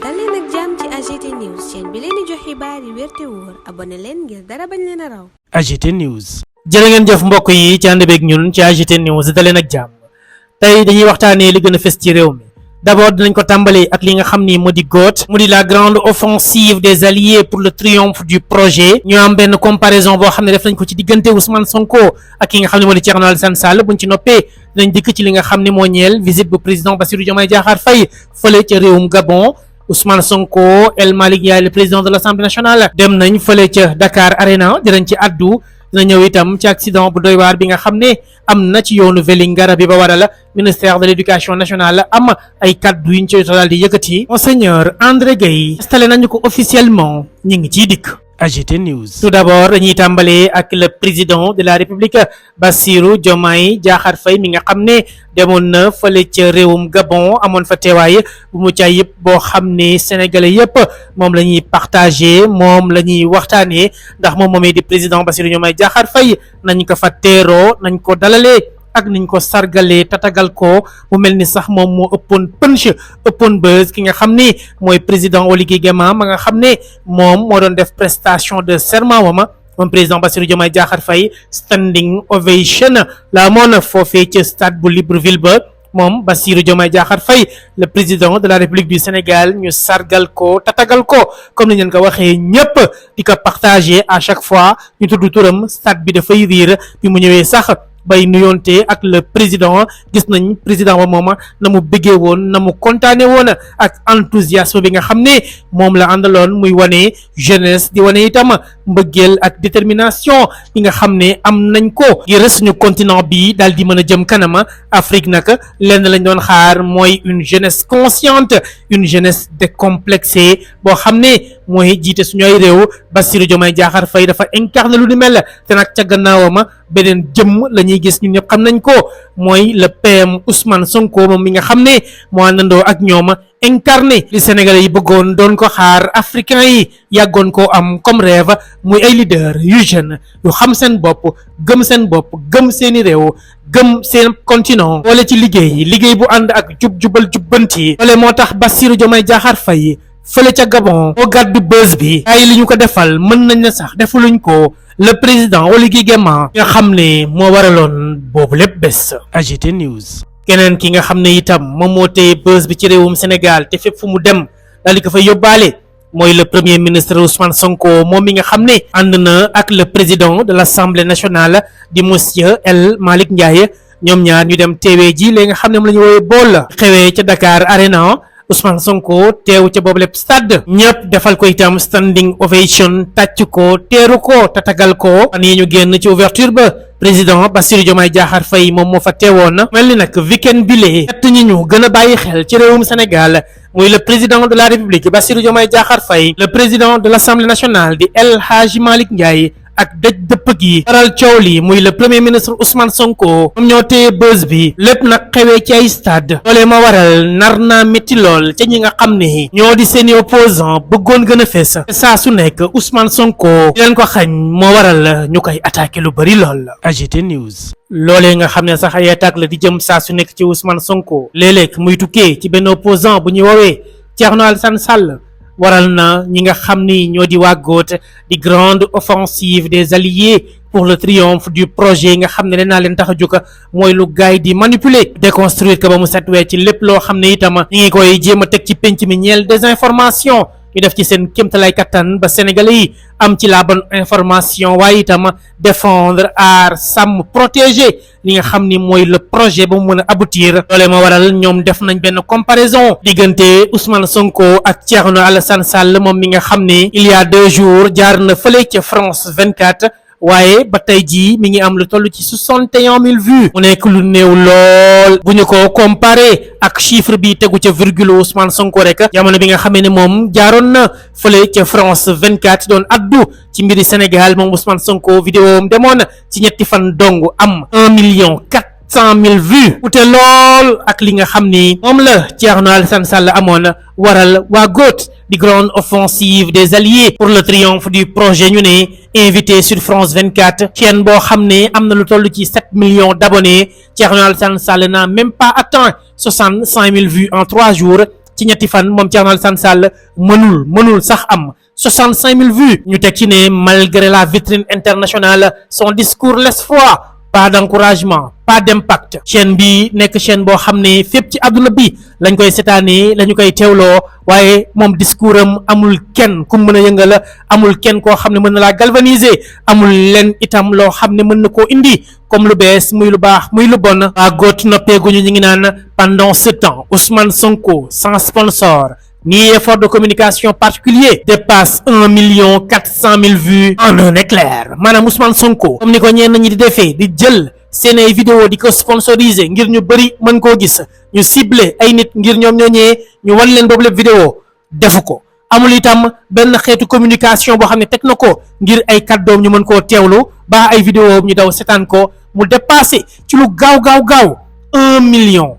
dal leen ak jàmm ci AGT News chaîne bi leen di jox xibaar yi wér te wóor abonné leen ngir dara bañ leen a raw. AGT News. jërë ngeen jëf mbokk yi ci ànd beeg ñun ci AGT News dal leen ak jàmm tey dañuy waxtaanee li gën a fës ci réew mi d'abord dinañ ko tàmbalee ak li nga xam ni moo di GOAT mu di la grande offensive des alliés pour le triomphe du projet ñu am benn comparaison boo xam ne def nañ ko ci diggante Ousmane Sonko ak ki nga xam ne moo di Thierno Alassane Sall buñ ci noppee dinañ dikk ci li nga xam ne moo ñeel visite bu président Bassirou Diomaye Diakhar Faye fële ca réewum Gabon. Ousmane Sonko El Malick Ndiaye le président de l'Assemblée nationale dem nañ fële ca Dakar Arena dinañ ci addu dina ñëw itam ci accident bu doy waar bi nga xam ne am na ci yoonu Vélingara bi ba waral ministère de l'éducation nationale am ay kaddu yuñ ci daal di yëkkati. Monseigneur André Gueye installé nañu ko officiellement ñu ngi ciy dikk. AGT News. Tout d'abord dañuy tàmbalee ak le président de la République Bassirou Diomaye Diakhar Faye mi nga xam ne demoon na fële ca réewum Gabon amoon fa teewaay bu mu caay yëpp boo xam ne sénégalais yëpp moom la ñuy partagé moom la ñuy waxtaanee ndax moom moomee di président Bassirou Diomaye Diakhar Faye nañ ko fa teeroo nañ ko dalalee ak niñ ko sargalee tatagal ko mu mel ni sax moom moo ëppoon punch ëppoon buzz ki nga xam ni mooy président Oligui Nguema ma nga xam ne moom moo doon def prestation de serment wama moom président Bassirou Diomaye Diakhar Faye standing ovation la amoon foofee ca stade bu Libreville ba moom Bassirou Diomaye Diakhar Faye le président de la République du Sénégal ñu sargal ko tatagal ko comme ni ngeen ko waxee ñëpp di ko partager à chaque fois ñu tudd turam stade bi dafay riir bi mu ñëwee sax bay nuyoonte ak le président gis nañ président ba mooma na mu bëggee woon na mu kontaane woon ak enthousiasme bi nga xam ne moom la àndaloon muy wane jeunesse di wane itam mbëggeel ak détermination bi nga xam ne am nañ ko ngir suñu continent bi daal di mën a jëm kanama Afrique nag lenn lañ doon xaar mooy une jeunesse consciente une jeunesse décomplexée boo xam ne mooy jiite suñu ay réew Bassirou Diomaye Diakhar Faye dafa incarné lu ni mel te nag ca gannaawama beneen jëmm la ñuy gis ñun ñëpp xam nañ ko mooy le PM Ousmane Sonko moom mi nga xam ne moo àndandoo ak ñoom incarné li Sénégalais yi bëggoon doon ko xaar africains yi yàggoon koo am comme rêve muy ay leader yu jeune yu xam seen bopp gëm seeni réew gëm seen continent wala ci liggéey bu ànd ak jubal jubbanti wala moo tax Bassirou Diomaye Diakhar Faye fële ca Gabon moo gàddu bës bi ay li ñu ko defal mën nañ na sax defuluñ ko le président Oligui Nguema nga xam ne moo waraloon boobu lépp bés. AGT News. keneen ki nga xam ne itam moom moo téye bës bi ci réewum Sénégal te fépp fu mu dem daal di ko fay yóbbaale mooy le premier ministre Ousmane Sonko moom mi nga xam ne ànd na ak le président de l'Assemblée nationale di monsieur El Malick Ndiaye ñoom ñaar ñu dem teewee ji léegi nga xam ne moom la ñu woowee bool xewee ca Dakar Arena. Ousmane Sonko teew ca boobu lépp stade ñëpp defal ko itam standing ovation tàcc ko teeru ko tatagal ko fan yi ñu génn ci ouverture ba président Bassirou Diomaye Diakhar Faye moom moo fa teewoon mel ni nag week-end bi lee ñett ñi ñu gën a bàyyi xel ci réewum Sénégal muy le président de la République Bassirou Diomaye Diakhar Faye le président de l'Assemblée nationale di El Hadji Malick Ndiaye ak dëj dëpp gi waral coow li muy le premier ministre Ousmane Sonko moom ñoo téye bës bi lépp nag xewee ci ay stade loolee ma waral nar naa métti lool ca ñi nga xam ne ñoo di seeni opposant bëggoon gën a fees saa su nekk Ousmane Sonko di leen ko xañ moo waral ñu koy attaqué lu bari lool. AGT News. loolee nga xam ne sax ay attaque la di jëm saa su nekk ci Ousmane Sonko léeg-léeg muy tukkee ci benn opposant bu ñuy woowee Thierno Alassane Sall waral na ñi nga xam ni ñoo di waa GOAT di grande offensive des alliés pour le triomphe du projet nga xam ne leen naa leen tax a jóg mooy lu gaay di manipuler déconstruire ko ba mu set wee ci lépp loo xam ne itam ñi ngi koy jéem a teg ci penc mi ñeel désinformation ñu def ci seen kéemtalaay kattan ba sénégalais yi am ci la bonne information waaye itam défendre aar sàmm protéger li nga xam ni mooy le projet ba mu mën a aboutir loolee ma waral ñoom def nañ benn comparaison diggante Ousmane Sonko ak Thierno Alassane Sall moom mi nga xam ne il y a 2 jours jaar na fële ca France 24 waaye ba tey jii mi ngi am lu toll ci 61 000 vues mu nekk lu néew lool bu ñu ko comparé ak chiffre bi tegu ca virgule Ousmane Sonko rek jamono bi nga xamee ne moom jaaroon na fële ca France 24 doon addu ci mbiri Sénégal moom Ousmane Sonko vidéo am demoon ci ñetti fan dong am 1,400,000 vues ute lool ak li nga xam ni moom la Thierno Alassane Sall amoon waral waa GOAT di grande offensive des alliés pour le triomphe du projet ñu ne invité sur France 24 chaîne boo xam ne am na lu toll ci 7 millions d'abonnés Thierno Alassane Sall n'a même pas atteint 65 000 vues en 3 jours ci ñetti fan moom Thierno Alassane Sall mënul sax am 65 000 vues ñu teg ci ne malgré la vitrine internationale son discours laisse froid. Pas d'encouragement pas d'impact chaîne bi nekk chaîne boo xam ne fépp ci àdduna bi lañ koy seetaanee la ñu koy teewloo waaye moom discours am amul kenn ku mën a yëngal amul kenn koo xam ne mën na laa galvaniser amul leen itam loo xam ne mën na koo indi comme lu bees muy lu baax muy lu bon. waa góot noppeeguñu ñu ngi naan pendant ce temps Ousmane Sonko sans sponsor ni effort de communication particulier dépasse 1,4 million vues en un éclair maanaam Ousmane Sonko comme ni ko ñenn ñi di defee di jël seen ay vidéo di ko sponsoriser ngir ñu bëri mën koo gis ñu ciblé ay nit ngir ñoom ñooñee ñu wan leen boobu lépp vidéo defu ko amul itam benn xeetu communication boo xam ne teg na ko ngir ay kàddoom ñu mën koo teewlu ba ay vidéo ñu daw setaan ko mu dépassé ci lu gaaw 1,4 million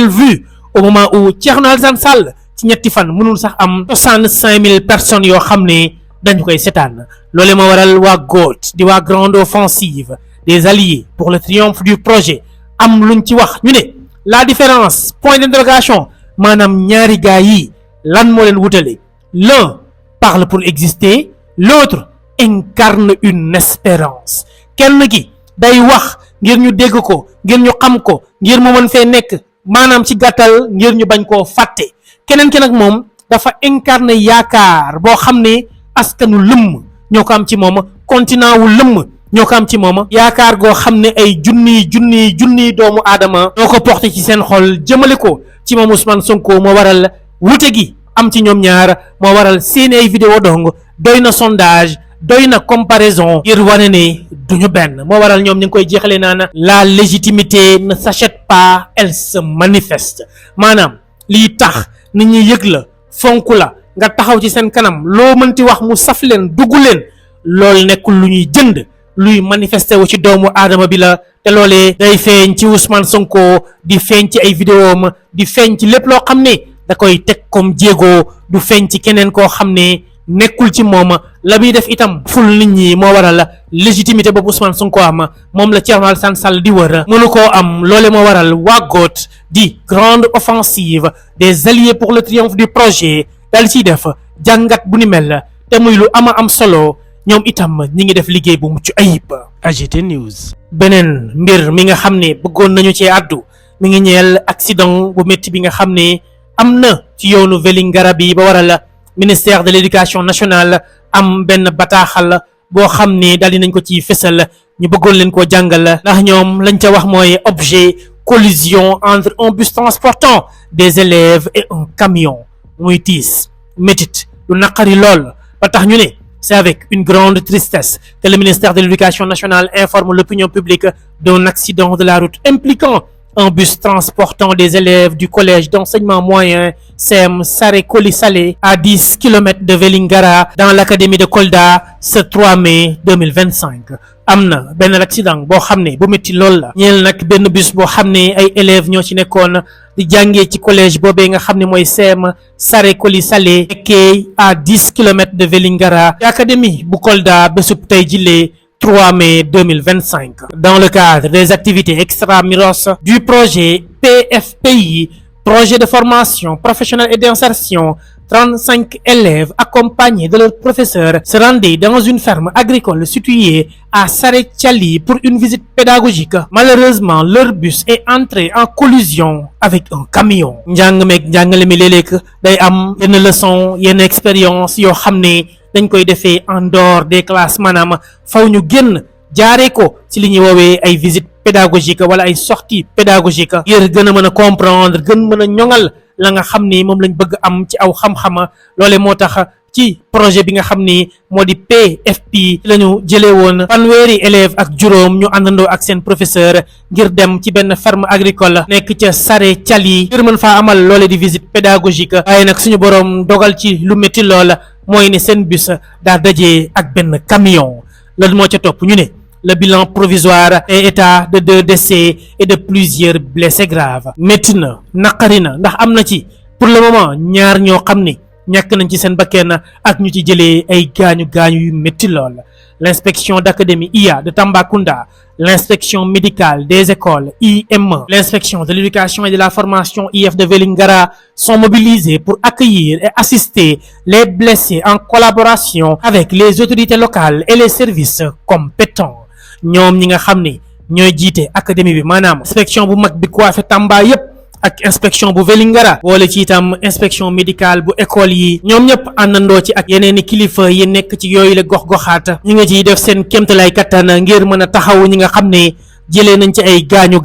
vues au moment où Thierno Alassane Sall ci ñetti fan mënul sax am 65 000 personnes yoo xam ne dañu koy seetaan loole ma waral waa GOAT di waa grande offensive des alliés pour le triomphe du projet am luñ ci wax ñu ne la différence point d'interrogation maanaam ñaari gaa yi lan moo leen wutale l'un parle pour exister l'autre incarne une espérance kenn gi day wax ngir ñu dégg ko ngir ñu xam ko ngir mu mën fee nekk maanaam ci gàttal ngir ñu bañ koo fàtte keneen ki nag moom dafa incarné yaakaar boo xam ne askanu lëmm ñoo ko am ci moom continent wu lëmm ñoo ko am ci moom yaakaar goo xam ne ay junniy doomu aadama ñoo ko porté ci seen xol jëmale ko ci moom Ousmane Sonko moo waral wute gi am ci ñoom ñaar moo waral seeni ay vidéo dong doy na sondage doy na comparaison ngir wane ne duñu benn moo waral ñoom ñu ngi koy jeexalee naan la légitimité ne s'achète pas elle se manifeste maanaam lii tax nit ñi yëg la fonk la nga taxaw ci seen kanam loo mënti wax mu saf leen dugg leen loolu nekkul lu ñuy jënd luy manifesté wu ci doomu aadama bi la te loolee day feeñ ci Ousmane Sonko di feeñ ci ay vidéom di feeñ ci lépp loo xam ne da koy teg comme jéego du feeñ ci keneen koo xam ne nekkul ci moom la muy def itam ful nit ñi moo waral légitimité boobu Ousmane Sonko am moom la Thierno Alassane Sall di wër mënu koo am loole moo waral waa GOAT di grande offensive des alliés pour le triomphe du projet dal ciy def jàngat bu ni mel te muy lu ama am solo ñoom itam ñi ngi def liggéey bu mucc ayib. AGT News. beneen mbir mi nga xam ne bëggoon nañu cee àddu mi ngi ñeel accident bu métti bi nga xam ne am na ci yoonu Vélingara bi ba waral ministère de l'éducation nationale am benn bataaxal boo xam ne daal di nañ ko ci fësal ñu bëggoon leen koo jàngal ndax ñoom lañ ca wax mooy objet collision entre un bus transportant des élèves et un camion muy tiis métit lu naqari lool ba tax ñu ne c'est avec une grande tristesse que le ministère de l'éducation nationale informe l'opinion publique d'un accident de la route impliquant un bus transportant des élèves du collège d'enseignement moyen CEM Saré Coly Salé à 10 km de Vélingara dans l'académie de Kolda ce 3 mai 2025 am na benn accident boo xam ne bu métti lool la ñeel nag benn bus boo xam ne ay élèves ñoo ci nekkoon di jàngee ci collège boobee nga xam ne mooy CEM Saré Coly Salé nekkee à 10 kilomètres de Vélingara académie bu Kolda bésub tey jilee 3 mai 2025 dans le cadre des activités extramuros du projet PFPI projet de formation professionnelle et d'insertion 35 élèves accompagnés de leurs professeurs se rendaient dans une ferme agricole située à Saré Thiali pour une visite pédagogique. Malheureusement, leur bus est entré en collision avec un camion. njàng meeg njàngale mi léeg-léeg day am yenn leçon yenn expérience yoo xam ne dañ koy defee en dehors des classes maanaam faw ñu génn jaaree ko ci li ñuy woowee ay visite pédagogique wala ay sortie pédagogique ngir gën a mën a comprendre gën mën a ñoŋal la nga xam ni moom lañ bëgg am ci aw xam-xama loole moo tax ci projet bi nga xam ni moo di PFP la ñu jëlee woon fanweeri élèves ak juróom ñu àndandoo ak seen professeur ngir dem ci benn ferme agricole nekk ca Saré Thiali ngir mën faa amal loole di visite pédagogique waaye nag suñu boroom dogal ci lu métti lool mooy ne seen bus daa dajee ak benn camion loolu moo ca topp ñu ne le bilan provisoire est état de 2 décès et de plusieurs blessés graves métti na naqari na ndax am na ci pour le moment ñaar ñoo xam ne ñàkk nañ ci seen bakkeen ak ñu ci jëlee ay gaañu yu métti lool l'inspection d'académie IA de Tambacounda, l'inspection médicale des écoles IME, l'inspection de l'éducation et de la formation IF de Vélingara sont mobilisés pour accueillir et assister les blessés en collaboration avec les autorités locales et les services compétents. ñoom ñi nga xam ne ñooy jiite académie bi maanaam inspection bu mag bi coiffé Tamba yépp ak inspection bu Vélingara wala ci itam inspection médicale bu école yi ñoom ñëpp àndandoo ci ak yeneeni kilifa yi nekk ci yooyu la gox-goxaat ñi nga ciy def seen kéemtalaay kattan ngir mën a taxaw ñi nga xam ne jëlee nañ ci ay gaañu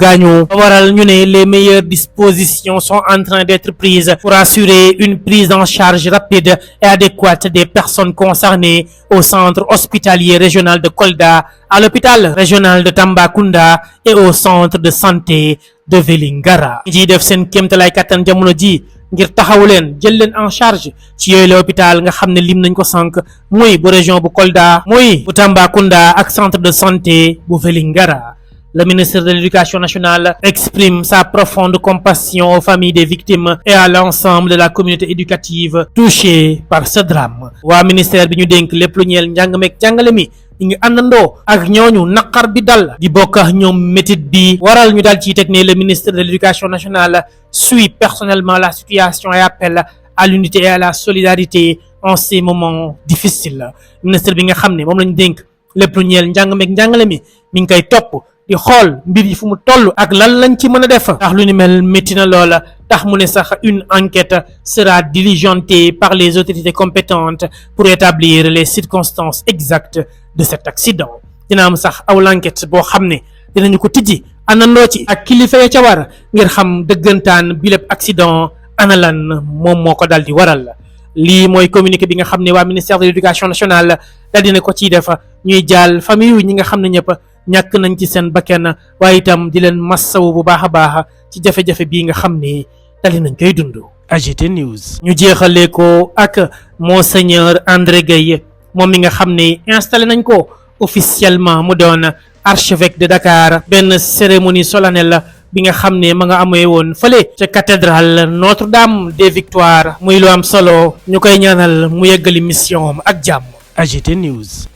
waral ñu ne les meilleures dispositions sont en train d'être prises pour assurer une prise en charge rapide et adéquate des personnes concernées au centre hospitalier régional de Kolda, à l'hôpital régional de Tambacounda et au centre de santé de Vélingara. ñi ciy def seen kéemtalaay kattan jamono ji ngir taxaw leen jël leen en charge ci yooyu l'hôpital nga xam ne lim nañ ko sànq muy bu région bu Kolda muy bu Tambacounda ak centre de santé bu Vélingara. Le ministre de l'Éducation nationale exprime sa profonde compassion aux familles des victimes et à l'ensemble de la communauté éducative touchée par ce drame. waa ministère bi ñu dénk lépp lu ñeel njàng meek jàngale mi ñu ngi àndandoo ak ñooñu naqar bi dal di bokk ak ñoom métit bi waral ñu daal ciy teg ne le ministre de l'Éducation nationale suit personnellement la situation et appelle à l'unité et à la solidarité en ces moments difficiles. ministre bi nga xam ne moom lañu dénk lépp lu ñeel njàng meek njàngale mi ngi koy topp di xool mbir yi fu mu toll ak lan lañ ci mën a def ndax lu ni mel métti na loola tax mu ne sax une enquête sera diligentée par les autorités compétentes pour établir les circonstances exactes de cet accident. dina am sax aw l'enquête boo xam ne dinañu ko tijji àndandoo ci ak kilifa ya ca war ngir xam dëggantaan bi lépp accident ana lan moom moo ko dal di waral. lii mooy communiqué bi nga xam ne waa ministère de l'éducation nationale dal dina ko ciy def ñuy jaal famille yi ñi nga xam ne ñëpp ñàkk nañ ci seen bakkan waaye itam di leen massawu bu baax a baax ci jafe-jafe bii nga xam ne dali nañ koy dund. AGT News. ñu jeexalee ko ak monseigneur André Gueye moom mi nga xam ne installé nañ ko officiellement mu doon archevêque de Dakar. benn cérémonie solennelle bi nga xam ne ma nga amee woon fële ca cathédrale Notre-Dame des Victoires muy lu am solo ñu koy ñaanal mu yeggali mission ak jàmm. AGT News.